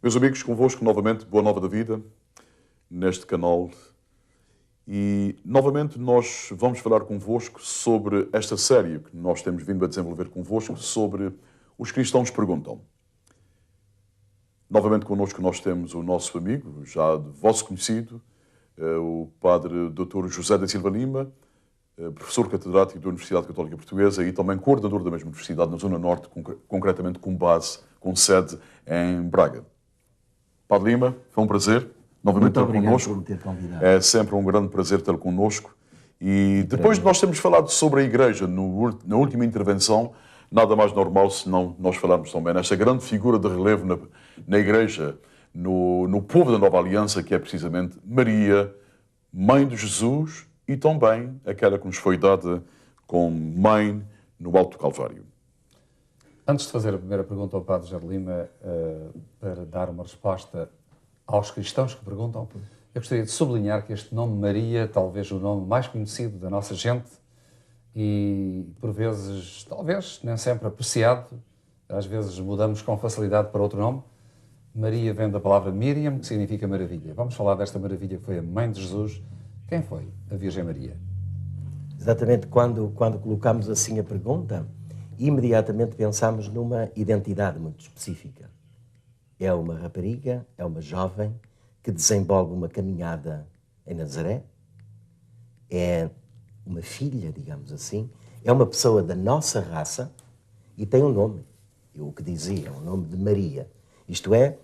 Meus amigos, convosco novamente, Boa Nova da Vida, neste canal. E novamente nós vamos falar convosco sobre esta série que nós temos vindo a desenvolver convosco sobre Os Cristãos Perguntam. Novamente connosco nós temos o nosso amigo, já de vosso conhecido, o Padre Dr. José da Silva Lima, professor catedrático da Universidade Católica Portuguesa e também coordenador da mesma universidade na Zona Norte, concretamente com base, com sede em Braga. Padre Lima, foi um prazer novamente tê-lo connosco. Por me ter convidado. É sempre um grande prazer tê-lo connosco. E depois de nós termos falado sobre a Igreja na última intervenção, nada mais normal senão nós falarmos também nesta grande figura de relevo na Igreja, no povo da Nova Aliança, que é precisamente Maria, Mãe de Jesus e também aquela que nos foi dada como mãe no Alto do Calvário. Antes de fazer a primeira pergunta ao Padre José de Lima, para dar uma resposta aos cristãos que perguntam, eu gostaria de sublinhar que este nome Maria, talvez o nome mais conhecido da nossa gente e, por vezes, talvez, nem sempre apreciado, às vezes mudamos com facilidade para outro nome. Maria vem da palavra Miriam, que significa maravilha. Vamos falar desta maravilha que foi a Mãe de Jesus. Quem foi a Virgem Maria? Exatamente, quando colocamos assim a pergunta, imediatamente pensamos numa identidade muito específica. É uma rapariga, é uma jovem que desenvolve uma caminhada em Nazaré, é uma filha, digamos assim, é uma pessoa da nossa raça e tem um nome, o que dizia, o nome de Maria. Isto é,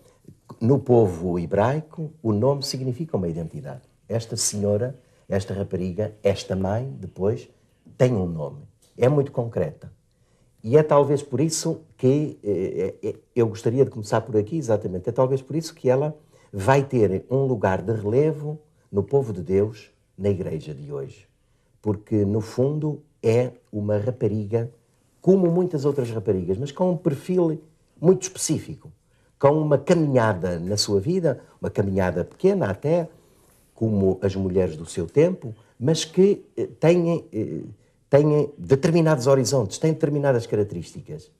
no povo hebraico, o nome significa uma identidade. Esta senhora, esta rapariga, esta mãe, depois, tem um nome. É muito concreta. E é talvez por isso que eu gostaria de começar por aqui, exatamente. É talvez por isso que ela vai ter um lugar de relevo no povo de Deus, na Igreja de hoje. Porque, no fundo, é uma rapariga, como muitas outras raparigas, mas com um perfil muito específico, com uma caminhada na sua vida, uma caminhada pequena até, como as mulheres do seu tempo, mas que têm determinados horizontes, têm determinadas características.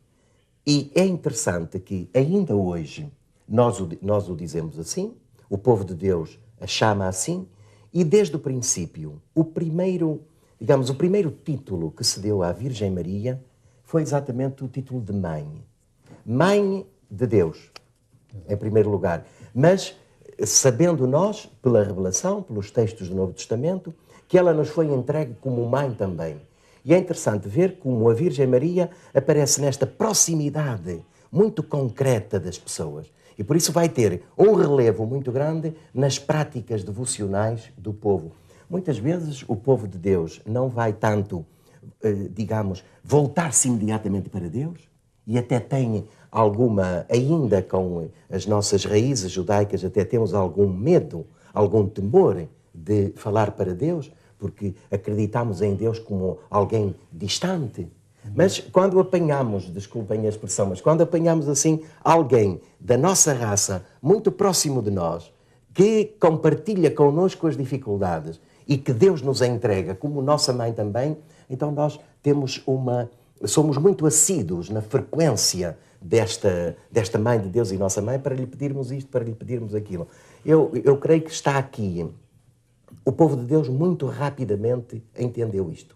E é interessante que, ainda hoje, nós o dizemos assim, o povo de Deus a chama assim, e desde o princípio, o primeiro título que se deu à Virgem Maria foi exatamente o título de mãe. Mãe de Deus, em primeiro lugar. Mas sabendo nós, pela revelação, pelos textos do Novo Testamento, que ela nos foi entregue como mãe também. E é interessante ver como a Virgem Maria aparece nesta proximidade muito concreta das pessoas. E por isso vai ter um relevo muito grande nas práticas devocionais do povo. Muitas vezes o povo de Deus não vai tanto, voltar-se imediatamente para Deus, e até tem alguma, ainda com as nossas raízes judaicas, até temos algum medo, algum temor de falar para Deus, porque acreditamos em Deus como alguém distante. Mas quando apanhamos, desculpem a expressão, mas quando apanhamos assim alguém da nossa raça, muito próximo de nós, que compartilha connosco as dificuldades e que Deus nos entrega como nossa mãe também, então nós somos muito assíduos na frequência desta Mãe de Deus e nossa Mãe para lhe pedirmos isto, para lhe pedirmos aquilo. Eu creio que está aqui. O povo de Deus muito rapidamente entendeu isto.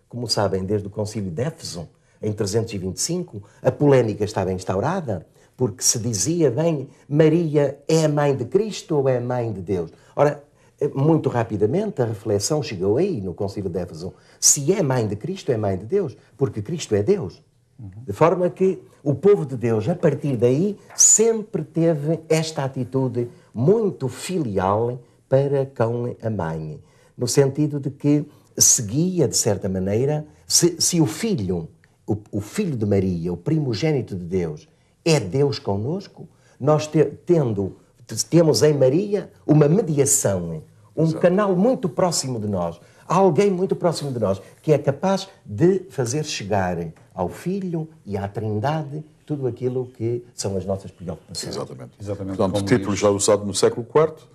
Como sabem, desde o Concílio de Éfeso, em 325, a polémica estava instaurada, porque se dizia, bem, Maria é a mãe de Cristo ou é a mãe de Deus? Ora, muito rapidamente a reflexão chegou aí no Concílio de Éfeso. Se é mãe de Cristo, é mãe de Deus, porque Cristo é Deus. De forma que o povo de Deus, a partir daí, sempre teve esta atitude muito filial para com a mãe. No sentido de que seguia, de certa maneira, se o filho de Maria, o primogênito de Deus, é Deus connosco, nós temos em Maria uma mediação, um canal muito próximo de nós, alguém muito próximo de nós, que é capaz de fazer chegar ao Filho e à Trindade tudo aquilo que são as nossas preocupações. Exatamente. Portanto, título já usado no século IV,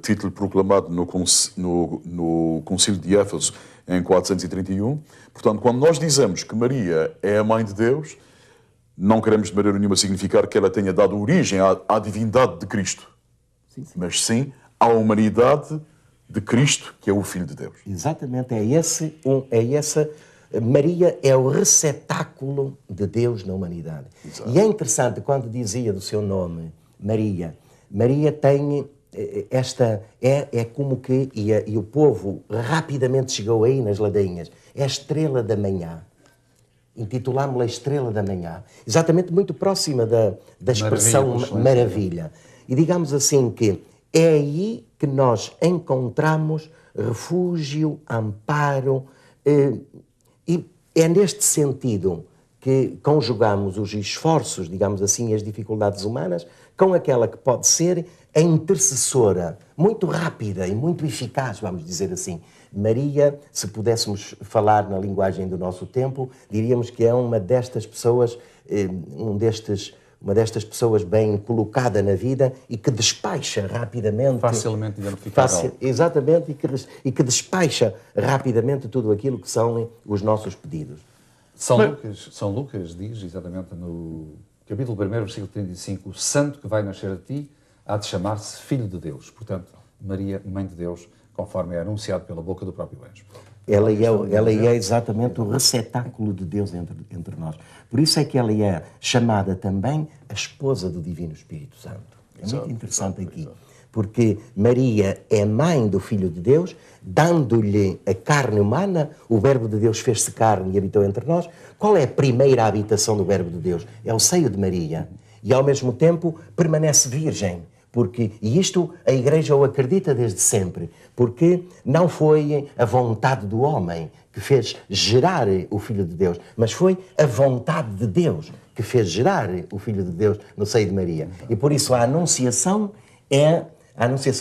título proclamado no Concílio de Éfeso em 431. Portanto, quando nós dizemos que Maria é a Mãe de Deus, não queremos de maneira nenhuma significar que ela tenha dado origem à divindade de Cristo, mas sim à humanidade de Cristo, que é o Filho de Deus. Exatamente, Maria é o receptáculo de Deus na humanidade. Exato. E é interessante, quando dizia do seu nome, Maria, Maria tem esta, é como que, e o povo rapidamente chegou aí nas ladainhas, é a estrela da manhã. Intitulámos-la Estrela da Manhã, exatamente muito próxima da expressão maravilha. E digamos assim que é aí que nós encontramos refúgio, amparo, e é neste sentido que conjugamos os esforços, digamos assim, e as dificuldades humanas com aquela que pode ser a intercessora, muito rápida e muito eficaz, vamos dizer assim. Maria, se pudéssemos falar na linguagem do nosso tempo, diríamos que é uma destas pessoas, uma destas pessoas bem colocada na vida e que despacha rapidamente... Facilmente identificável. Exatamente, e que despacha rapidamente tudo aquilo que são os nossos pedidos. São Lucas diz, exatamente no capítulo 1, versículo 35, o santo que vai nascer a ti há de chamar-se Filho de Deus. Portanto, Maria, Mãe de Deus, conforme é anunciado pela boca do próprio anjo. Ela é exatamente o receptáculo de Deus entre nós. Por isso é que ela é chamada também a esposa do Divino Espírito Santo. É muito interessante aqui. Porque Maria é mãe do Filho de Deus, dando-lhe a carne humana, o Verbo de Deus fez-se carne e habitou entre nós. Qual é a primeira habitação do Verbo de Deus? É o seio de Maria. E ao mesmo tempo permanece virgem. E isto a Igreja o acredita desde sempre, porque não foi a vontade do homem que fez gerar o Filho de Deus, mas foi a vontade de Deus que fez gerar o Filho de Deus no seio de Maria. E por isso a Anunciação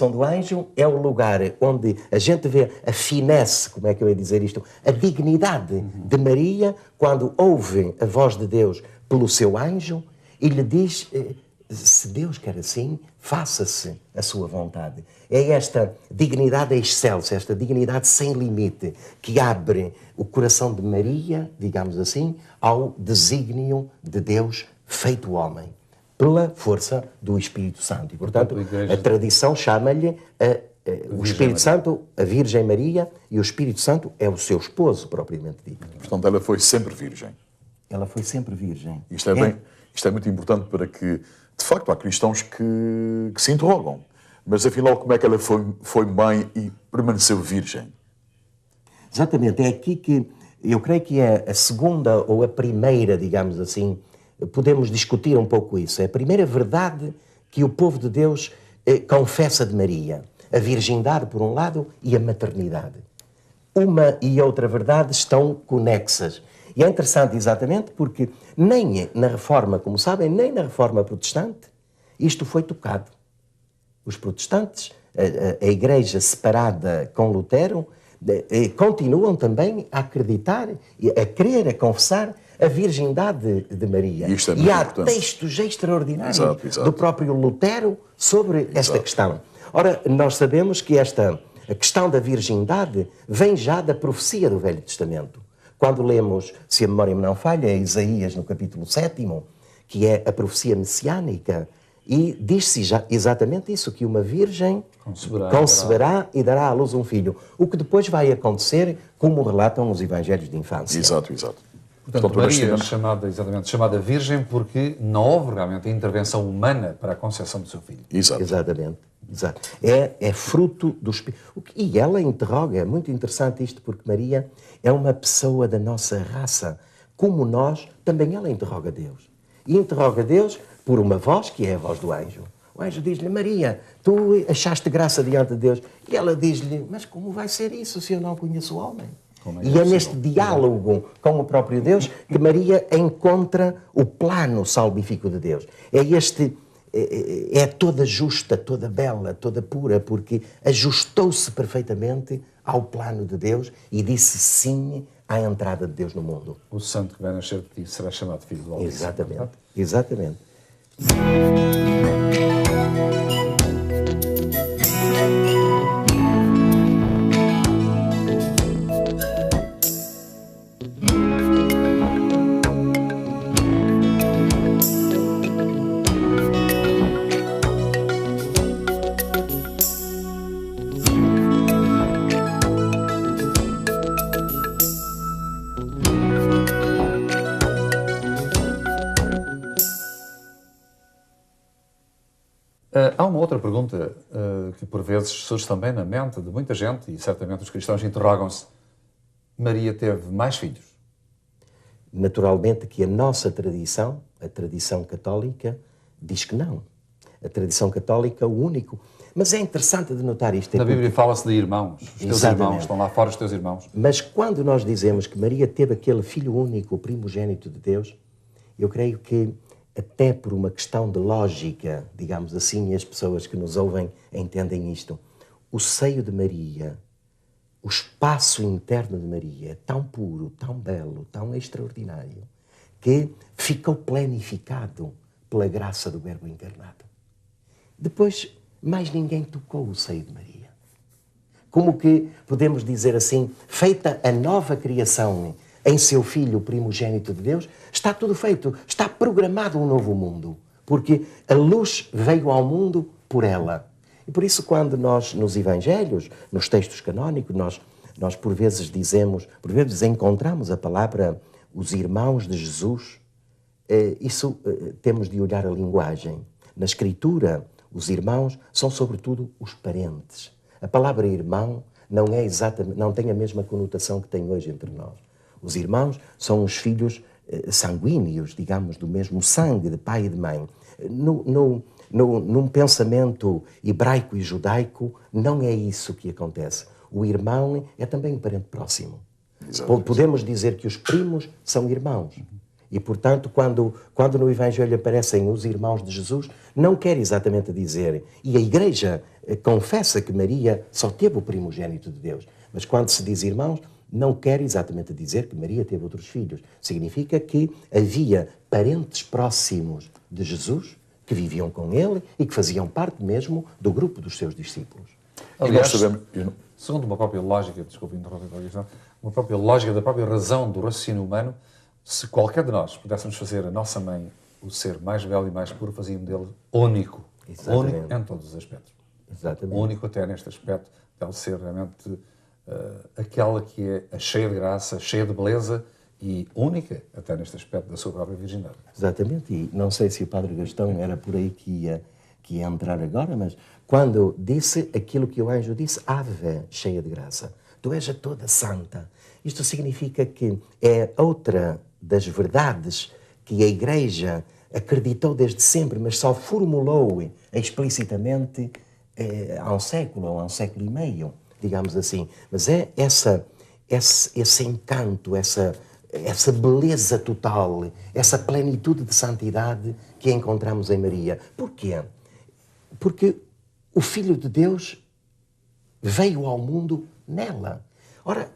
do anjo é o lugar onde a gente vê a finesse, como é que eu ia dizer isto, a dignidade de Maria quando ouve a voz de Deus pelo seu anjo e lhe diz... Se Deus quer assim, faça-se a sua vontade. É esta dignidade excelsa, esta dignidade sem limite, que abre o coração de Maria, digamos assim, ao desígnio de Deus feito homem, pela força do Espírito Santo. E, portanto, a tradição chama-lhe o Espírito Santo, a Virgem Maria, e o Espírito Santo é o seu esposo, propriamente dito. Portanto, ela foi sempre virgem. Ela foi sempre virgem. Isto é muito importante para que... De facto, há cristãos que se interrogam. Mas, afinal, como é que ela foi mãe e permaneceu virgem? Exatamente. É aqui que eu creio que é a segunda ou a primeira, digamos assim, podemos discutir um pouco isso. É a primeira verdade que o povo de Deus confessa de Maria. A virgindade, por um lado, e a maternidade. Uma e outra verdade estão conexas. E é interessante exatamente porque nem na Reforma, como sabem, nem na Reforma Protestante, isto foi tocado. Os protestantes, a Igreja separada com Lutero, continuam também a acreditar, a crer, a confessar a virgindade de Maria. E há textos extraordinários do próprio Lutero sobre esta questão. Ora, nós sabemos que a questão da virgindade vem já da profecia do Velho Testamento. Quando lemos, se a memória me não falha, é Isaías no capítulo 7, que é a profecia messiânica, e diz-se exatamente isso, que uma virgem conceberá e dará à luz um filho. O que depois vai acontecer, como relatam os evangelhos de infância. Exato. Portanto, Maria é chamada virgem porque não houve realmente intervenção humana para a concepção do seu filho. Exatamente. É fruto do Espírito. E ela interroga, é muito interessante isto, porque Maria é uma pessoa da nossa raça. Como nós, também ela interroga Deus. E interroga Deus por uma voz, que é a voz do anjo. O anjo diz-lhe, Maria, tu achaste graça diante de Deus. E ela diz-lhe, mas como vai ser isso se eu não conheço o homem? E é neste diálogo com o próprio Deus que Maria encontra o plano salvífico de Deus. É toda justa, toda bela, toda pura, porque ajustou-se perfeitamente ao plano de Deus e disse sim à entrada de Deus no mundo. O santo que vai nascer de ti será chamado Filho do Altíssimo. Exatamente. outra pergunta que por vezes surge também na mente de muita gente, e certamente os cristãos interrogam-se: Maria teve mais filhos? Naturalmente que a nossa tradição, a tradição católica, diz que não. A tradição católica, o único... Mas é interessante de notar isto. Na Bíblia fala-se de irmãos. Os teus Exatamente. irmãos, estão lá fora os teus irmãos. Mas quando nós dizemos que Maria teve aquele filho único, o primogênito de Deus, eu creio que até por uma questão de lógica, digamos assim, e as pessoas que nos ouvem entendem isto, o seio de Maria, o espaço interno de Maria é tão puro, tão belo, tão extraordinário, que ficou planificado pela graça do Verbo encarnado. Depois, mais ninguém tocou o seio de Maria. Como que, podemos dizer assim, feita a nova criação em seu Filho, o primogênito de Deus, está tudo feito, está programado um novo mundo, porque a luz veio ao mundo por ela. E por isso, quando nós, nos Evangelhos, nos textos canónicos, nós por vezes dizemos, por vezes encontramos a palavra os irmãos de Jesus, temos de olhar a linguagem. Na Escritura, os irmãos são sobretudo os parentes. A palavra irmão não tem a mesma conotação que tem hoje entre nós. Os irmãos são os filhos sanguíneos, digamos, do mesmo sangue, de pai e de mãe. Num pensamento hebraico e judaico, não é isso que acontece. O irmão é também um parente próximo. Exatamente. Podemos dizer que os primos são irmãos. E, portanto, quando no Evangelho aparecem os irmãos de Jesus, não quer exatamente dizer... E a Igreja confessa que Maria só teve o primogênito de Deus. Mas quando se diz irmãos, não quer exatamente dizer que Maria teve outros filhos. Significa que havia parentes próximos de Jesus que viviam com ele e que faziam parte mesmo do grupo dos seus discípulos. Aliás, segundo uma própria lógica, desculpe interromper, uma própria lógica da própria razão do raciocínio humano, se qualquer de nós pudéssemos fazer a nossa mãe o ser mais belo e mais puro, fazíamos dele único. Exatamente. Único em todos os aspectos. Exatamente. Único até neste aspecto, deve ser realmente aquela que é a cheia de graça, cheia de beleza e única até neste aspecto da sua própria virgindade. Exatamente. E não sei se o Padre Gastão era por aí que ia entrar agora, mas quando disse aquilo que o anjo disse, Ave, cheia de graça, tu és a toda santa. Isto significa que é outra das verdades que a Igreja acreditou desde sempre, mas só formulou explicitamente há um século ou há um século e meio, digamos assim. Mas é esse encanto, essa beleza total, essa plenitude de santidade que encontramos em Maria. Porquê? Porque o Filho de Deus veio ao mundo nela. Ora,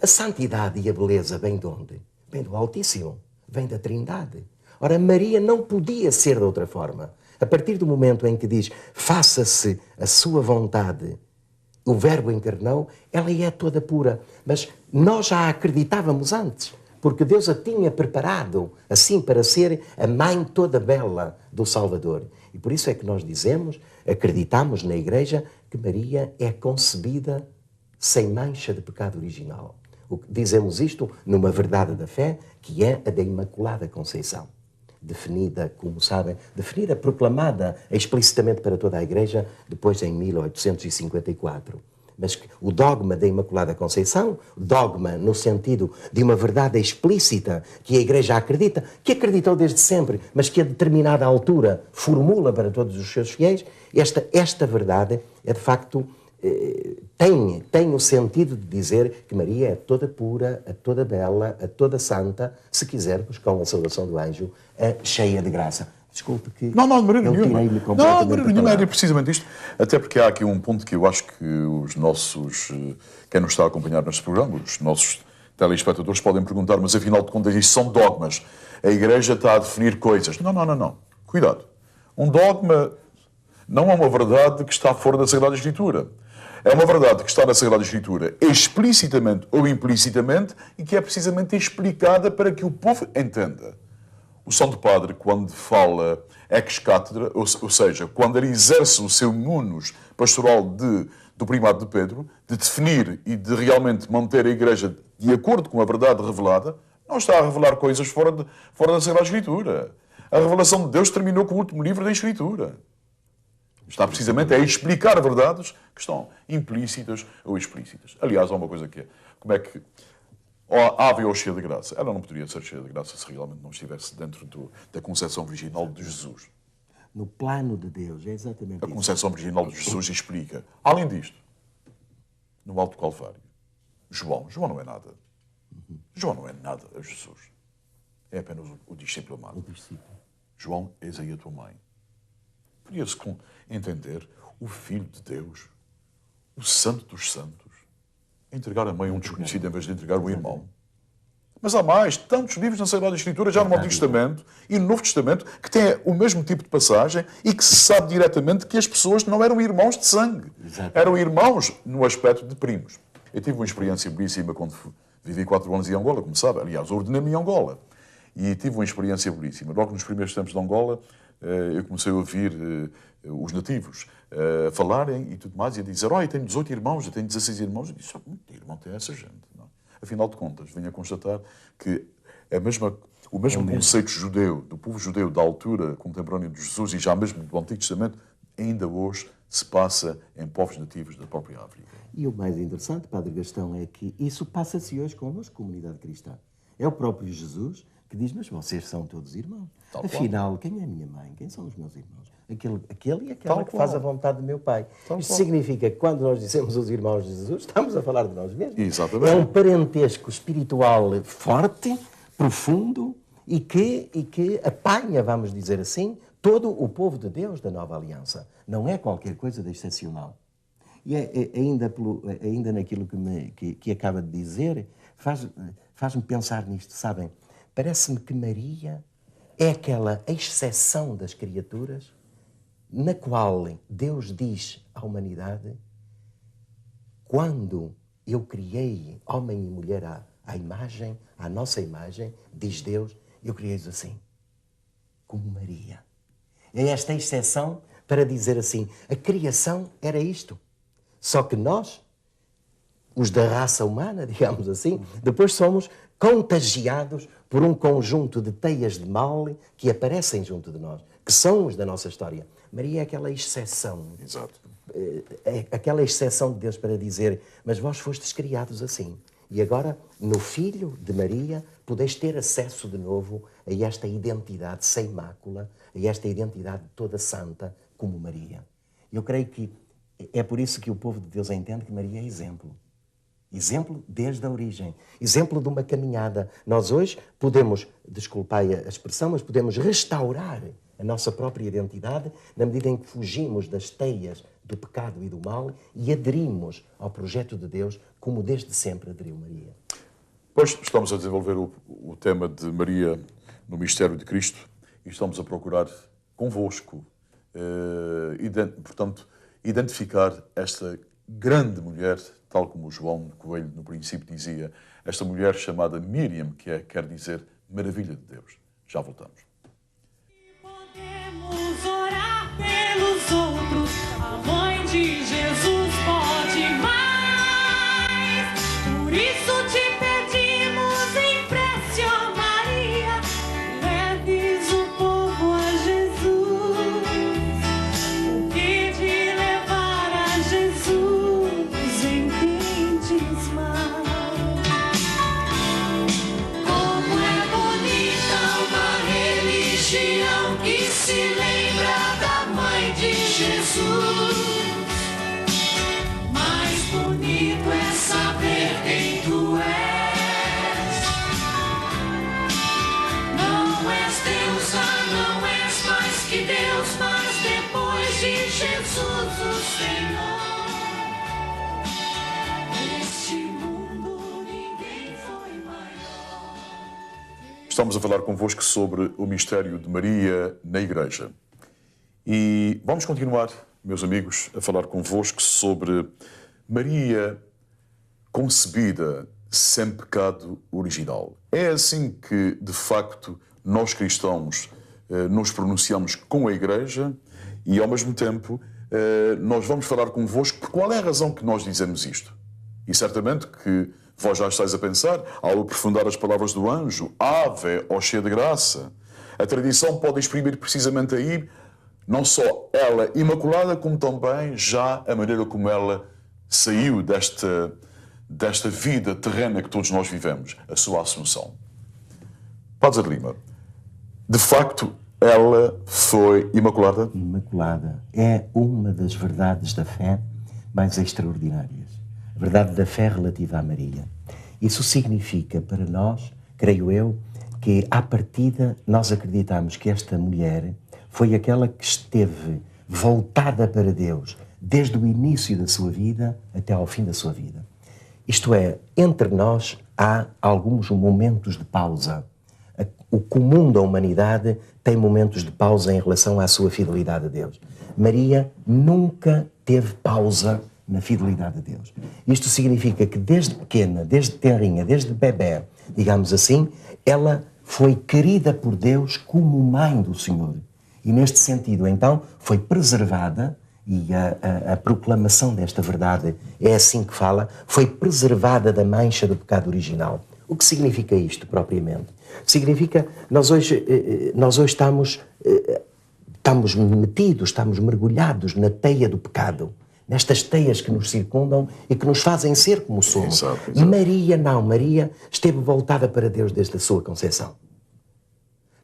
a santidade e a beleza vem de onde? Vem do Altíssimo, vem da Trindade. Ora, Maria não podia ser de outra forma. A partir do momento em que diz, faça-se a sua vontade, o Verbo encarnou, ela é toda pura. Mas nós já a acreditávamos antes, porque Deus a tinha preparado assim para ser a mãe toda bela do Salvador. E por isso é que nós dizemos, acreditamos na Igreja, que Maria é concebida sem mancha de pecado original. Dizemos isto numa verdade da fé, que é a da Imaculada Conceição. Definida, como sabem, proclamada explicitamente para toda a Igreja, depois em 1854. Mas o dogma da Imaculada Conceição, dogma no sentido de uma verdade explícita que a Igreja acredita, que acreditou desde sempre, mas que a determinada altura formula para todos os seus fiéis, esta verdade é de facto... Tem o sentido de dizer que Maria é toda pura, a toda bela, a toda santa, se quisermos, com a saudação do anjo, cheia de graça. Desculpe que não, Maria nenhuma. Não, Maria nenhuma, era precisamente isto. Até porque há aqui um ponto que eu acho que os nossos, quem nos está a acompanhar neste programa, os nossos telespectadores podem perguntar, mas afinal de contas isto são dogmas. A Igreja está a definir coisas. Não. Cuidado. Um dogma não é uma verdade que está fora da Sagrada Escritura. É uma verdade que está na Sagrada Escritura explicitamente ou implicitamente e que é precisamente explicada para que o povo entenda. O Santo Padre, quando fala ex cátedra, ou seja, quando ele exerce o seu munus pastoral do primado de Pedro, de definir e de realmente manter a Igreja de acordo com a verdade revelada, não está a revelar coisas fora da Sagrada Escritura. A revelação de Deus terminou com o último livro da Escritura. Está precisamente a explicar verdades que estão implícitas ou explícitas. Aliás, há uma coisa que é, como é que a ave ou cheia de graça? Ela não poderia ser cheia de graça se realmente não estivesse dentro da concepção virginal de Jesus. No plano de Deus, é exatamente A isso. concepção virginal de Jesus explica. Além disto, no Alto Calvário, João não é nada. João não é nada a Jesus. É apenas o discípulo amado. O discípulo. João, eis aí a tua mãe. Podia-se entender o Filho de Deus, o Santo dos Santos, entregar a mãe a um desconhecido em vez de entregar o irmão. Mas há mais, tantos livros na Sagrada Escritura, já no Antigo Testamento e no Novo Testamento, que têm o mesmo tipo de passagem e que se sabe diretamente que as pessoas não eram irmãos de sangue. Exatamente. Eram irmãos no aspecto de primos. Eu tive uma experiência belíssima quando vivi 4 anos em Angola, como sabe. Aliás, ordenei-me em Angola. E tive uma experiência belíssima. Logo nos primeiros tempos de Angola, eu comecei a ouvir os nativos falarem e tudo mais, e a dizer, eu tenho 18 irmãos, eu tenho 16 irmãos. Eu disse, que irmão tem essa gente? Não? Afinal de contas, venho a constatar que o mesmo conceito judeu, do povo judeu da altura contemporânea de Jesus e já mesmo do Antigo Testamento, ainda hoje se passa em povos nativos da própria África. E o mais interessante, Padre Gastão, é que isso passa-se hoje connosco, comunidade cristã. É o próprio Jesus que diz, mas vocês são todos irmãos. Tal Afinal, quem é a minha mãe? Quem são os meus irmãos? Aquele e aquela Tal que qual. faz a vontade do meu Pai. Tal Isto qual. significa que quando nós dizemos os irmãos de Jesus, estamos a falar de nós mesmos. Exatamente. É um parentesco espiritual forte, profundo e que apanha, vamos dizer assim, todo o povo de Deus da Nova Aliança. Não é qualquer coisa de excepcional. E ainda naquilo que acaba de dizer, faz-me pensar nisto, sabem? Parece-me que Maria é aquela exceção das criaturas na qual Deus diz à humanidade, quando eu criei homem e mulher à imagem, à nossa imagem, diz Deus, eu criei-os assim, como Maria. É esta exceção para dizer assim, a criação era isto. Só que nós, os da raça humana, digamos assim, depois somos contagiados por um conjunto de teias de mal que aparecem junto de nós, que são os da nossa história. Maria é aquela exceção. Exato. É aquela exceção de Deus para dizer, mas vós fostes criados assim. E agora, no Filho de Maria, podeis ter acesso de novo a esta identidade sem mácula, a esta identidade toda santa como Maria. Eu creio que é por isso que o povo de Deus entende que Maria é exemplo. Exemplo desde a origem. Exemplo de uma caminhada. Nós hoje podemos, desculpai a expressão, mas podemos restaurar a nossa própria identidade na medida em que fugimos das teias do pecado e do mal e aderimos ao projeto de Deus como desde sempre aderiu Maria. Pois estamos a desenvolver o tema de Maria no mistério de Cristo e estamos a procurar convosco, portanto, identificar esta grande mulher, tal como o João Coelho no princípio dizia, esta mulher chamada Miriam, que quer dizer maravilha de Deus. Já voltamos. Podemos orar pelos outros, a mãe de Jesus pode mais. Por isso te pedimos, impressiona Maria, leves o povo a Jesus. O que de levar a Jesus entendes mãos. Como é bonita uma religião que se lembra da mãe de Jesus. Mais bonito é saber quem tu és. Não és deusa, não és mais que Deus, mas depois de Jesus o Senhor, neste mundo ninguém foi maior. Estamos a falar convosco sobre o mistério de Maria na Igreja. E vamos continuar, meus amigos, a falar convosco sobre Maria concebida sem pecado original. É assim que, de facto, nós cristãos nos pronunciamos com a Igreja e, ao mesmo tempo, nós vamos falar convosco por qual é a razão que nós dizemos isto. E certamente que vós já estáis a pensar, ao aprofundar as palavras do anjo, ave, ó cheia de graça. A tradição pode exprimir precisamente aí Não só ela imaculada, como também já a maneira como ela saiu desta vida terrena que todos nós vivemos, a sua assunção. Padre José de Lima, de facto, ela foi imaculada? Imaculada é uma das verdades da fé mais extraordinárias. A verdade da fé relativa à Maria. Isso significa para nós, creio eu, que à partida nós acreditamos que esta mulher foi aquela que esteve voltada para Deus desde o início da sua vida até ao fim da sua vida. Isto é, entre nós há alguns momentos de pausa. O comum da humanidade tem momentos de pausa em relação à sua fidelidade a Deus. Maria nunca teve pausa na fidelidade a Deus. Isto significa que desde pequena, desde tenrinha, desde bebé, digamos assim, ela foi querida por Deus como mãe do Senhor. E neste sentido, então, foi preservada, e a proclamação desta verdade é assim que fala, foi preservada da mancha do pecado original. O que significa isto, propriamente? Significa, nós hoje estamos metidos, estamos mergulhados na teia do pecado, nestas teias que nos circundam e que nos fazem ser como somos. Exato. Maria não, Maria esteve voltada para Deus desde a sua concepção.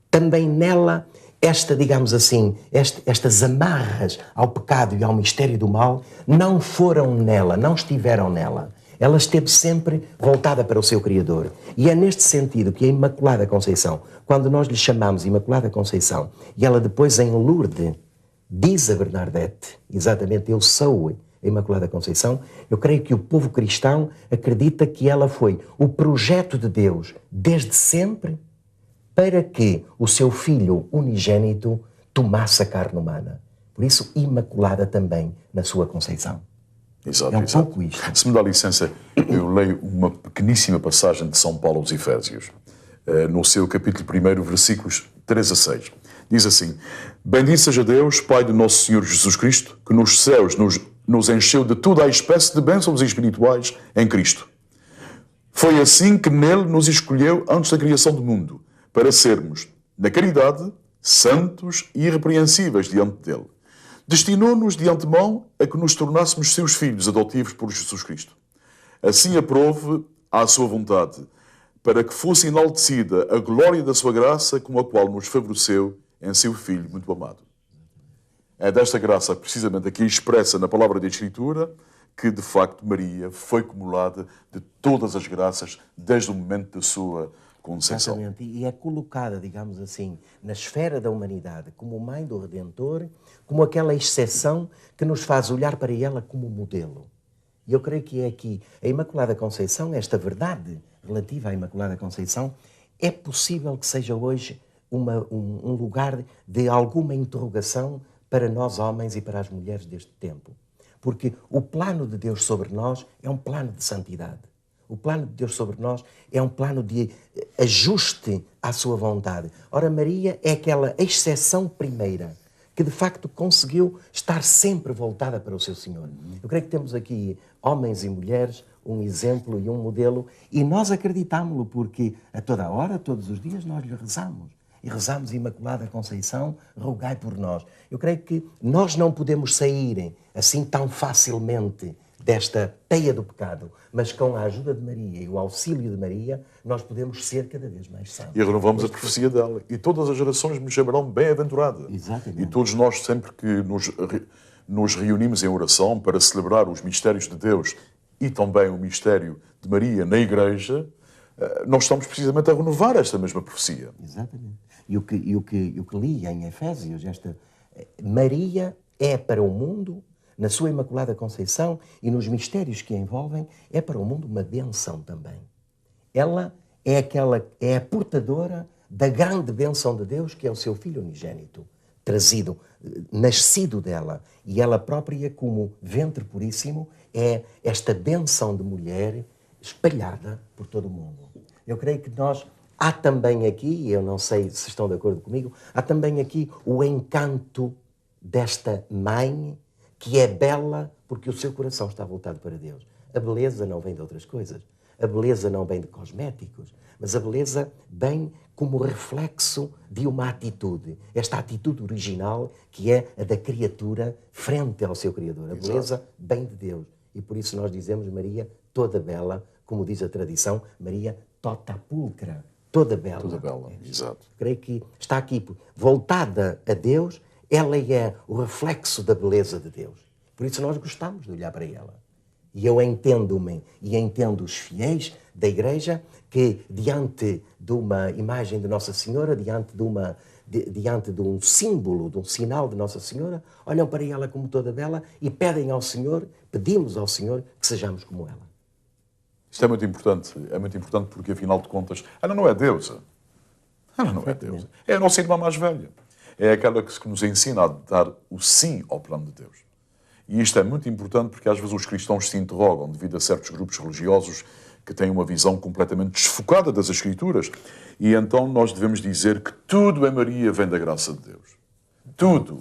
Também nela, digamos assim, estas amarras ao pecado e ao mistério do mal não foram nela, não estiveram nela. Ela esteve sempre voltada para o seu Criador. E é neste sentido que a Imaculada Conceição, quando nós lhe chamamos Imaculada Conceição, e ela depois em Lourdes diz a Bernadette, exatamente, eu sou a Imaculada Conceição, eu creio que o povo cristão acredita que ela foi o projeto de Deus desde sempre para que o seu Filho unigênito tomasse a carne humana. Por isso, Imaculada também na sua conceição. Exato, É um exato. pouco isto. Se me dá licença, eu leio uma pequeníssima passagem de São Paulo aos Efésios, no seu capítulo 1, versículos 3 a 6. Diz assim: Bendito seja Deus, Pai do nosso Senhor Jesus Cristo, que nos céus nos encheu de toda a espécie de bênçãos espirituais em Cristo. Foi assim que nele nos escolheu antes da criação do mundo, para sermos, na caridade, santos e irrepreensíveis diante dele. Destinou-nos de antemão a que nos tornássemos seus filhos adotivos por Jesus Cristo. Assim aprove à sua vontade, para que fosse enaltecida a glória da sua graça, com a qual nos favoreceu em seu Filho muito amado. É desta graça, precisamente aqui expressa na palavra da Escritura, que de facto Maria foi cumulada de todas as graças desde o momento da sua concepção. Exatamente, e é colocada, digamos assim, na esfera da humanidade como mãe do Redentor, como aquela exceção que nos faz olhar para ela como modelo. E eu creio que é aqui a Imaculada Conceição, esta verdade relativa à Imaculada Conceição, é possível que seja hoje um lugar de alguma interrogação para nós homens e para as mulheres deste tempo. Porque o plano de Deus sobre nós é um plano de santidade. O plano de Deus sobre nós é um plano de ajuste à sua vontade. Ora, Maria é aquela exceção primeira que, de facto, conseguiu estar sempre voltada para o seu Senhor. Eu creio que temos aqui homens e mulheres, um exemplo e um modelo, e nós acreditámo-lo porque a toda a hora, todos os dias, nós lhe rezamos. E rezamos, Imaculada Conceição, rogai por nós. Eu creio que nós não podemos sair assim tão facilmente desta teia do pecado, mas com a ajuda de Maria e o auxílio de Maria, nós podemos ser cada vez mais santos. E renovamos a profecia dela. E todas as gerações me chamarão bem-aventurada. Exatamente. E todos nós, sempre que nos reunimos em oração para celebrar os mistérios de Deus e também o mistério de Maria na Igreja, nós estamos precisamente a renovar esta mesma profecia. Exatamente. E o que li em Efésios, Maria é para o mundo, na sua Imaculada Conceição e nos mistérios que a envolvem, é para o mundo uma bênção também. Ela é a portadora da grande bênção de Deus, que é o seu Filho unigênito, trazido, nascido dela. E ela própria, como ventre puríssimo, é esta bênção de mulher espalhada por todo o mundo. Eu creio que há também aqui, eu não sei se estão de acordo comigo, há também aqui o encanto desta mãe que é bela porque o seu coração está voltado para Deus. A beleza não vem de outras coisas. a beleza não vem de cosméticos, mas a beleza vem como reflexo de uma atitude. Esta atitude original que é a da criatura frente ao seu Criador. A beleza vem de Deus. E por isso nós dizemos Maria toda bela, como diz a tradição, Maria tota pulcra, toda bela. Toda bela, exato. Creio que está aqui, voltada a Deus, ela é o reflexo da beleza de Deus. Por isso nós gostamos de olhar para ela. E eu entendo-me e entendo os fiéis da Igreja que, diante de uma imagem de Nossa Senhora, diante de um símbolo, de um sinal de Nossa Senhora, olham para ela como toda bela e pedem ao Senhor, pedimos ao Senhor que sejamos como ela. Isto é muito importante porque, afinal de contas, ela não é deusa. Ela não é deusa. É a nossa irmã mais velha. É aquela que nos ensina a dar o sim ao plano de Deus. E isto é muito importante porque às vezes os cristãos se interrogam devido a certos grupos religiosos que têm uma visão completamente desfocada das Escrituras. E então nós devemos dizer que tudo em Maria vem da graça de Deus. Tudo.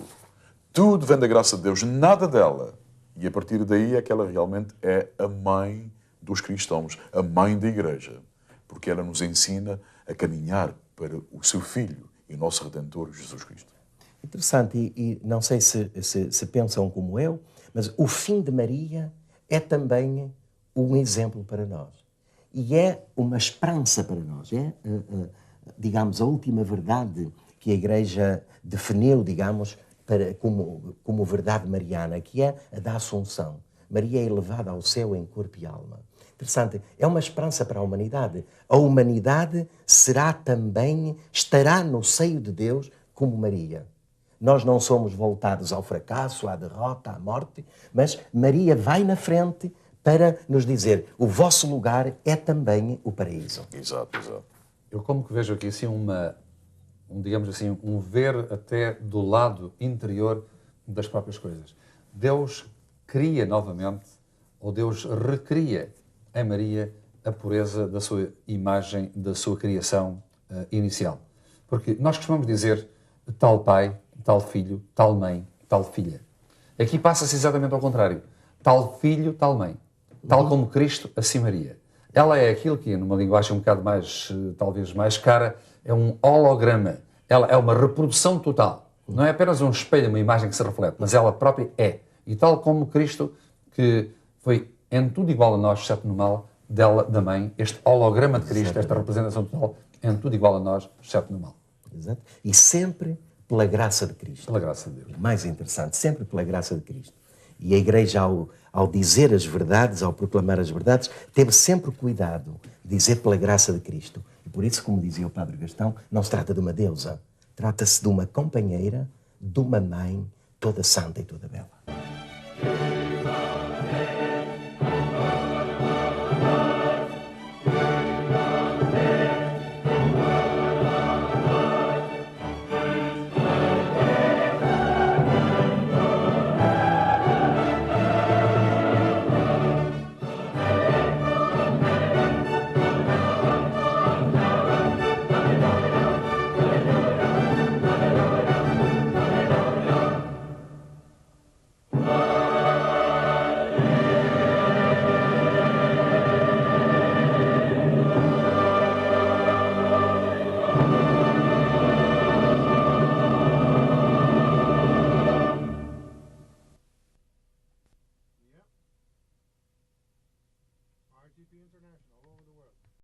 Tudo vem da graça de Deus, nada dela. E a partir daí é que ela realmente é a mãe dos cristãos, a mãe da Igreja. Porque ela nos ensina a caminhar para o seu Filho e o nosso Redentor, Jesus Cristo. Interessante, e não sei se pensam como eu, mas o fim de Maria é também um exemplo para nós. E é uma esperança para nós. É, digamos, a última verdade que a Igreja definiu, digamos, como verdade mariana, que é a da Assunção. Maria é elevada ao céu em corpo e alma. Interessante, é uma esperança para a humanidade. A humanidade estará no seio de Deus como Maria. Nós não somos voltados ao fracasso, à derrota, à morte, mas Maria vai na frente para nos dizer o vosso lugar é também o paraíso. Exato, exato. Eu como que vejo aqui assim digamos assim, um ver até do lado interior das próprias coisas. Deus cria novamente, ou Deus recria em Maria a pureza da sua imagem, da sua criação inicial. Porque nós costumamos dizer tal pai, tal filho, tal mãe, tal filha. Aqui passa-se exatamente ao contrário. Tal filho, tal mãe. Tal como Cristo, assim Maria. Ela é aquilo que, numa linguagem um bocado mais, talvez mais cara, é um holograma. Ela é uma reprodução total. Não é apenas um espelho, uma imagem que se reflete, mas ela própria é. E tal como Cristo, que foi em tudo igual a nós, exceto no mal, da mãe, este holograma de Cristo, esta representação total, em tudo igual a nós, exceto no mal. Exato. E sempre pela graça de Cristo. Pela graça de Deus. O mais interessante, sempre pela graça de Cristo. E a Igreja, ao dizer as verdades, ao proclamar as verdades, teve sempre cuidado de dizer pela graça de Cristo. E por isso, como dizia o Padre Gastão, não se trata de uma deusa, trata-se de uma companheira, de uma mãe, toda santa e toda bela. RTP International all over the world.